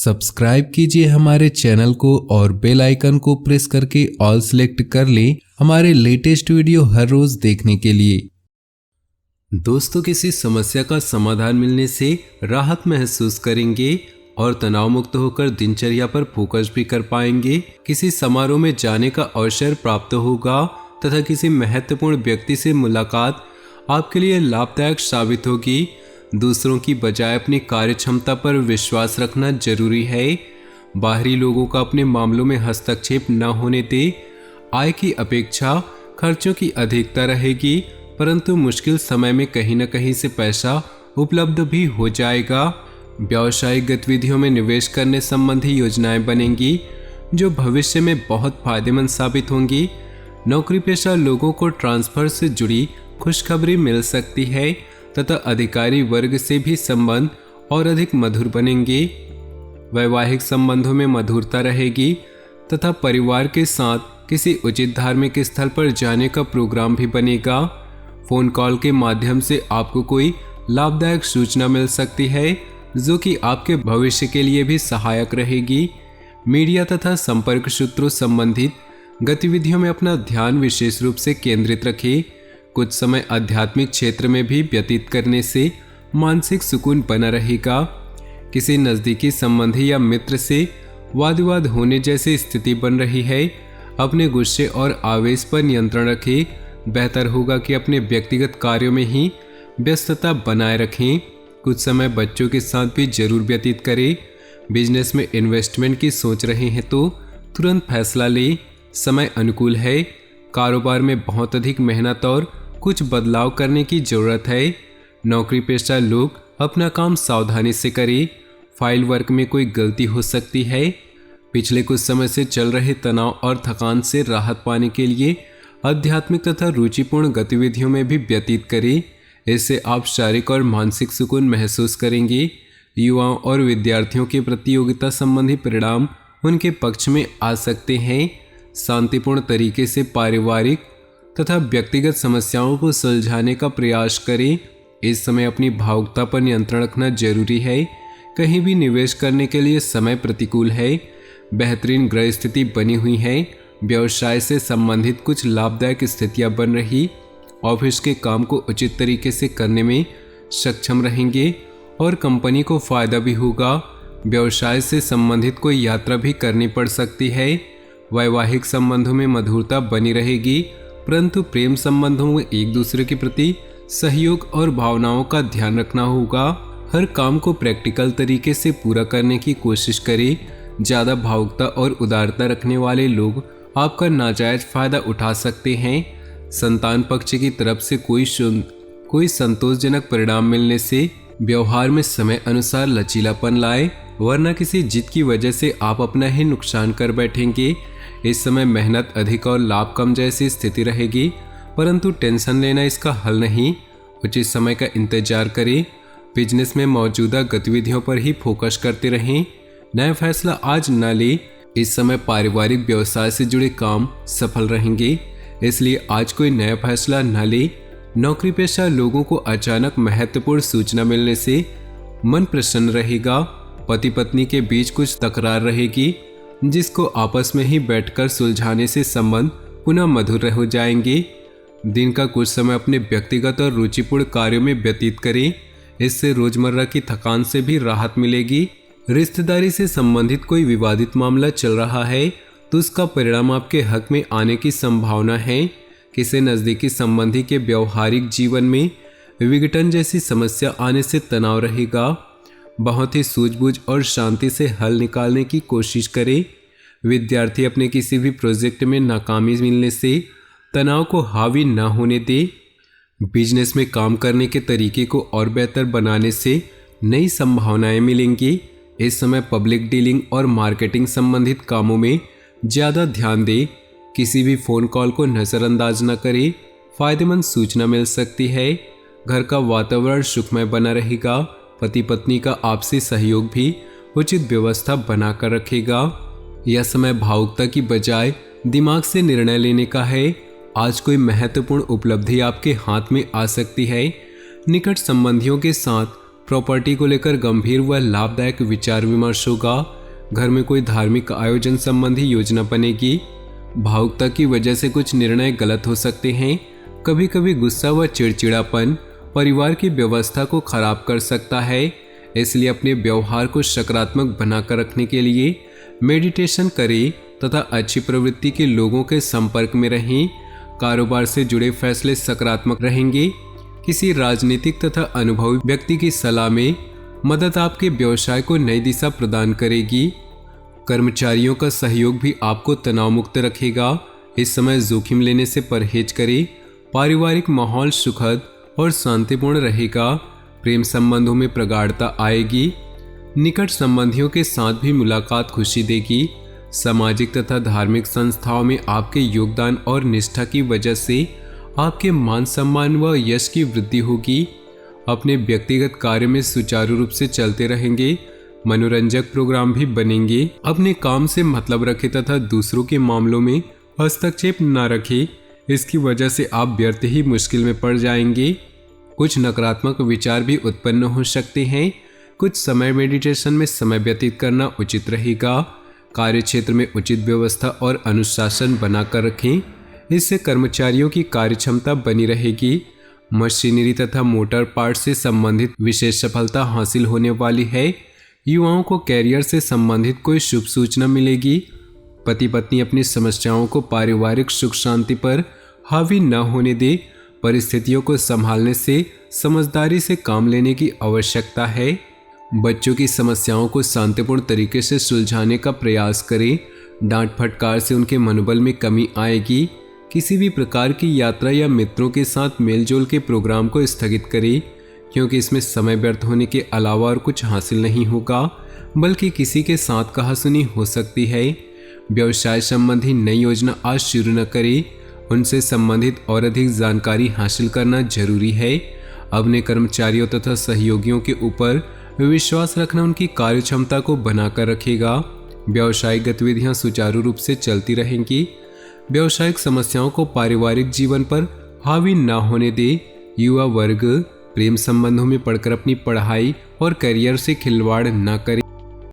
Subscribe कीजिए हमारे channel को और बेल आइकन को प्रेस करके ऑल सेलेक्ट कर लें हमारे लेटेस्ट वीडियो हर रोज देखने के लिए। दोस्तों, किसी समस्या का समाधान मिलने से राहत महसूस करेंगे और तनाव मुक्त होकर दिनचर्या पर फोकस भी कर पाएंगे। किसी समारोह में जाने का अवसर प्राप्त होगा तथा किसी महत्वपूर्ण व्यक्ति से मुलाकात आपके लिए लाभदायक साबित होगी। दूसरों की बजाय अपनी कार्य क्षमता पर विश्वास रखना जरूरी है। बाहरी लोगों का अपने मामलों में हस्तक्षेप न होने दे। आय की अपेक्षा खर्चों की अधिकता रहेगी, परंतु मुश्किल समय में कहीं न कहीं से पैसा उपलब्ध भी हो जाएगा। व्यावसायिक गतिविधियों में निवेश करने संबंधी योजनाएं बनेंगी जो भविष्य में बहुत फायदेमंद साबित होंगी। नौकरी पेशा लोगों को ट्रांसफर से जुड़ी खुशखबरी मिल सकती है तथा अधिकारी वर्ग से भी संबंध और अधिक मधुर बनेंगे। वैवाहिक संबंधों में मधुरता रहेगी तथा परिवार के साथ किसी उचित धार्मिक स्थल पर जाने का प्रोग्राम भी बनेगा। फोन कॉल के माध्यम से आपको कोई लाभदायक सूचना मिल सकती है जो कि आपके भविष्य के लिए भी सहायक रहेगी। मीडिया तथा संपर्क सूत्रों संबंधित गतिविधियों में अपना ध्यान विशेष रूप से केंद्रित रखें। कुछ समय आध्यात्मिक क्षेत्र में भी व्यतीत करने से मानसिक सुकून बना रहेगा। किसी नज़दीकी संबंधी या मित्र से वाद विवाद होने जैसी स्थिति बन रही है। अपने गुस्से और आवेश पर नियंत्रण रखें। बेहतर होगा कि अपने व्यक्तिगत कार्यों में ही व्यस्तता बनाए रखें। कुछ समय बच्चों के साथ भी जरूर व्यतीत करें। बिजनेस में इन्वेस्टमेंट की सोच रहे हैं तो तुरंत फैसला लें। समय अनुकूल है। कारोबार में बहुत अधिक मेहनत और कुछ बदलाव करने की जरूरत है। नौकरी पेशा लोग अपना काम सावधानी से करें। फाइल वर्क में कोई गलती हो सकती है। पिछले कुछ समय से चल रहे तनाव और थकान से राहत पाने के लिए आध्यात्मिक तथा रुचिपूर्ण गतिविधियों में भी व्यतीत करें। इससे आप शारीरिक और मानसिक सुकून महसूस करेंगे। युवाओं और विद्यार्थियों के प्रतियोगिता संबंधी परिणाम उनके पक्ष में आ सकते हैं। शांतिपूर्ण तरीके से पारिवारिक तथा व्यक्तिगत समस्याओं को सुलझाने का प्रयास करें। इस समय अपनी भावुकता पर नियंत्रण रखना जरूरी है। कहीं भी निवेश करने के लिए समय प्रतिकूल है। बेहतरीन ग्रह स्थिति बनी हुई है। व्यवसाय से संबंधित कुछ लाभदायक स्थितियां बन रही। ऑफिस के काम को उचित तरीके से करने में सक्षम रहेंगे और कंपनी को फायदा भी होगा। व्यवसाय से संबंधित कोई यात्रा भी करनी पड़ सकती है। वैवाहिक संबंधों में मधुरता बनी रहेगी, परंतु प्रेम संबंधों में एक दूसरे के प्रति सहयोग और भावनाओं का ध्यान रखना होगा। हर काम को प्रैक्टिकल तरीके से पूरा करने की कोशिश करें। ज़्यादा भावुकता और उदारता रखने वाले लोग आपका नाजायज फायदा उठा सकते हैं। संतान पक्ष की तरफ से कोई संतोषजनक परिणाम मिलने से व्यवहार में समय अनुसार लचीलापन लाए, वरना किसी जिद की वजह से आप अपना ही नुकसान कर बैठेंगे। इस समय मेहनत अधिक और लाभ कम जैसी स्थिति रहेगी, परंतु टेंशन लेना इसका हल नहीं। उचित समय का इंतजार करें। बिजनेस में मौजूदा गतिविधियों पर ही फोकस करते रहें। नया फैसला आज न लें। इस समय पारिवारिक व्यवसाय से जुड़े काम सफल रहेंगे, इसलिए आज कोई नया फैसला न लें। नौकरी पेशा लोगों को अचानक महत्वपूर्ण सूचना मिलने से मन प्रसन्न रहेगा। पति पत्नी के बीच कुछ तकरार रहेगी, जिसको आपस में ही बैठकर सुलझाने से संबंध पुनः मधुर हो जाएंगे। दिन का कुछ समय अपने व्यक्तिगत और रुचिपूर्ण कार्यों में व्यतीत करें। इससे रोजमर्रा की थकान से भी राहत मिलेगी। रिश्तेदारी से संबंधित कोई विवादित मामला चल रहा है तो उसका परिणाम आपके हक में आने की संभावना है। किसी नज़दीकी संबंधी के व्यवहारिक जीवन में विघटन जैसी समस्या आने से तनाव रहेगा। बहुत ही सूझबूझ और शांति से हल निकालने की कोशिश करें। विद्यार्थी अपने किसी भी प्रोजेक्ट में नाकामी मिलने से तनाव को हावी न होने दे। बिजनेस में काम करने के तरीके को और बेहतर बनाने से नई संभावनाएं मिलेंगी। इस समय पब्लिक डीलिंग और मार्केटिंग संबंधित कामों में ज़्यादा ध्यान दें। किसी भी फ़ोन कॉल को नज़रअंदाज न करें। फायदेमंद सूचना मिल सकती है। घर का वातावरण सुखमय बना रहेगा। पति पत्नी का आपसी सहयोग भी उचित व्यवस्था बनाकर रखेगा। यह समय भावुकता की बजाय दिमाग से निर्णय लेने का है। आज कोई महत्वपूर्ण उपलब्धि आपके हाथ में आ सकती है। निकट संबंधियों के साथ प्रॉपर्टी को लेकर गंभीर व लाभदायक विचार विमर्श होगा। घर में कोई धार्मिक आयोजन संबंधी योजना बनेगी। भावुकता की वजह से कुछ निर्णय गलत हो सकते हैं। कभी कभी गुस्सा व चिड़चिड़ापन परिवार की व्यवस्था को खराब कर सकता है, इसलिए अपने व्यवहार को सकारात्मक बनाकर रखने के लिए मेडिटेशन करें तथा अच्छी प्रवृत्ति के लोगों के संपर्क में रहें। कारोबार से जुड़े फैसले सकारात्मक रहेंगे। किसी राजनीतिक तथा अनुभवी व्यक्ति की सलाह में मदद आपके व्यवसाय को नई दिशा प्रदान करेगी। कर्मचारियों का सहयोग भी आपको तनाव मुक्त रखेगा। इस समय जोखिम लेने से परहेज करें। पारिवारिक माहौल सुखद और शांतिपूर्ण रहेगा। प्रेम संबंधों में प्रगाढ़ता आएगी। निकट संबंधियों के साथ भी मुलाकात खुशी देगी। सामाजिक तथा धार्मिक संस्थाओं में आपके योगदान और निष्ठा की वजह से आपके मान सम्मान व यश की वृद्धि होगी। अपने व्यक्तिगत कार्य में सुचारू रूप से चलते रहेंगे। मनोरंजक प्रोग्राम भी बनेंगे। अपने काम से मतलब रखें तथा दूसरों के मामलों में हस्तक्षेप न रखें, इसकी वजह से आप व्यर्थ ही मुश्किल में पड़ जाएंगे। कुछ नकारात्मक विचार भी उत्पन्न हो सकते हैं। कुछ समय मेडिटेशन में समय व्यतीत करना उचित रहेगा। कार्य क्षेत्र में उचित व्यवस्था और अनुशासन बनाकर रखें, इससे कर्मचारियों की कार्यक्षमता बनी रहेगी। मशीनरी तथा मोटर पार्ट से संबंधित विशेष सफलता हासिल होने वाली है। युवाओं को कैरियर से संबंधित कोई शुभ सूचना मिलेगी। पति पत्नी अपनी समस्याओं को पारिवारिक सुख शांति पर हावी न होने दे। परिस्थितियों को संभालने से समझदारी से काम लेने की आवश्यकता है। बच्चों की समस्याओं को शांतिपूर्ण तरीके से सुलझाने का प्रयास करें। डांट फटकार से उनके मनोबल में कमी आएगी। किसी भी प्रकार की यात्रा या मित्रों के साथ मेलजोल के प्रोग्राम को स्थगित करें, क्योंकि इसमें समय व्यर्थ होने के अलावा और कुछ हासिल नहीं होगा, बल्कि किसी के साथ कहासुनी हो सकती है। व्यवसाय संबंधी नई योजना आज शुरू न करें, उनसे संबंधित और अधिक जानकारी हासिल करना जरूरी है। अपने कर्मचारियों तथा सहयोगियों के ऊपर विश्वास रखना उनकी कार्य क्षमता को बनाकर रखेगा। व्यावसायिक गतिविधियां सुचारू रूप से चलती रहेंगी। व्यावसायिक समस्याओं को पारिवारिक जीवन पर हावी न होने दे। युवा वर्ग प्रेम संबंधों में पड़कर अपनी पढ़ाई और करियर से खिलवाड़ न करे।